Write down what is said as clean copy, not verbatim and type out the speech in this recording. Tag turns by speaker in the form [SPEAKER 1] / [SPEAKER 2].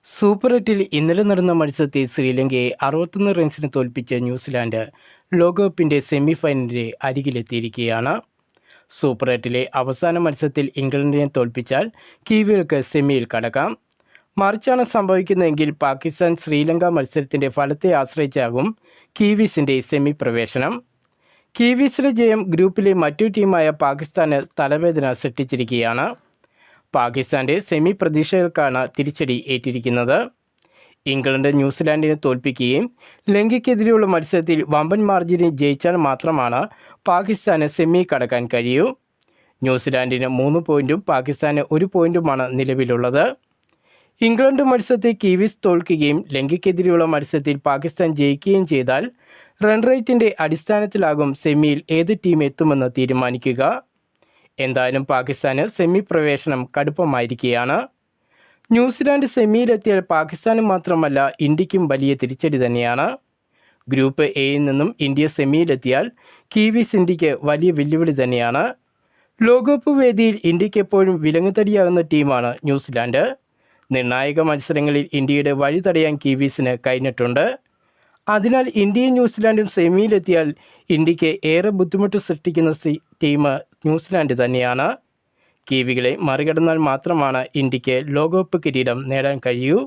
[SPEAKER 1] Super 8-ൽ ഇന്നലെ നടന്ന മത്സരത്തിൽ ശ്രീലങ്കയെ 61 റൺസിന് തോൽപ്പിച്ച ന്യൂസിലാൻഡ് ലോകകപ്പിൻ്റെ സെമി ഫൈനലിൻ്റെ അരികിലെത്തിയിരിക്കുകയാണ്. സൂപ്പർ 8-ലെ അവസാന മത്സരത്തിൽ ഇംഗ്ലണ്ടിനെ തോൽപ്പിച്ചാൽ കിവികൾക്ക് സെമിയിൽ കടക്കാം. മറിച്ചാണ് സംഭവിക്കുന്നതെങ്കിൽ പാകിസ്ഥാൻ ശ്രീലങ്ക മത്സരത്തിൻ്റെ ഫലത്തെ ആശ്രയിച്ചാകും കിവീസിൻ്റെ സെമി പ്രവേശനം. കിവീസിലെ ജയം ഗ്രൂപ്പിലെ മറ്റൊരു ടീമായ പാകിസ്ഥാന് തലവേദന സൃഷ്ടിച്ചിരിക്കുകയാണ്. പാകിസ്ഥാൻ്റെ സെമി പ്രതീക്ഷകൾക്കാണ് തിരിച്ചടി ഏറ്റിരിക്കുന്നത്. ഇംഗ്ലണ്ട് ന്യൂസിലാൻഡിനെ തോൽപ്പിക്കുകയും ലങ്കയ്ക്കെതിരെയുള്ള മത്സരത്തിൽ വമ്പൻ മാർജിനിൽ ജയിച്ചാൽ മാത്രമാണ് പാകിസ്ഥാന് സെമി കടക്കാൻ കഴിയൂ. ന്യൂസിലാൻഡിന് 3 പോയിൻറ്റും പാകിസ്ഥാന് 1 പോയിൻറ്റുമാണ് നിലവിലുള്ളത്. ഇംഗ്ലണ്ട് മത്സരത്തിൽ കിവീസ് തോൽക്കുകയും ലങ്കയ്ക്കെതിരെയുള്ള മത്സരത്തിൽ പാകിസ്ഥാൻ ജയിക്കുകയും ചെയ്താൽ റൺ റേറ്റിൻ്റെ അടിസ്ഥാനത്തിലാകും സെമിയിൽ ഏത് ടീം എത്തുമെന്ന് തീരുമാനിക്കുക. എന്തായാലും പാകിസ്ഥാന് സെമി പ്രവേശനം കടുപ്പമായിരിക്കുകയാണ്. ന്യൂസിലാൻഡ് സെമിയിലെത്തിയാൽ പാകിസ്ഥാന് മാത്രമല്ല ഇന്ത്യക്കും വലിയ തിരിച്ചടി തന്നെയാണ്. ഗ്രൂപ്പ് എയിൽ നിന്നും ഇന്ത്യ സെമിയിലെത്തിയാൽ കിവീസ് ഇന്ത്യക്ക് വലിയ വെല്ലുവിളി തന്നെയാണ്. ലോകകപ്പ് വേദിയിൽ ഇന്ത്യക്ക് എപ്പോഴും വിലങ്ങുതടിയാകുന്ന ടീമാണ് ന്യൂസിലാൻഡ്. നിർണായക മത്സരങ്ങളിൽ ഇന്ത്യയുടെ വഴി തടയാൻ കിവീസിന് കഴിഞ്ഞിട്ടുണ്ട്. അതിനാൽ ഇന്ത്യയും ന്യൂസിലാൻഡും സെമിയിലെത്തിയാൽ ഇന്ത്യക്ക് ഏറെ ബുദ്ധിമുട്ട് സൃഷ്ടിക്കുന്ന ടീം ന്യൂസിലാൻഡ് തന്നെയാണ്. കിവികളെ മറികടന്നാൽ മാത്രമാണ് ഇന്ത്യക്ക് ലോകകപ്പ് കിരീടം നേടാൻ കഴിയൂ.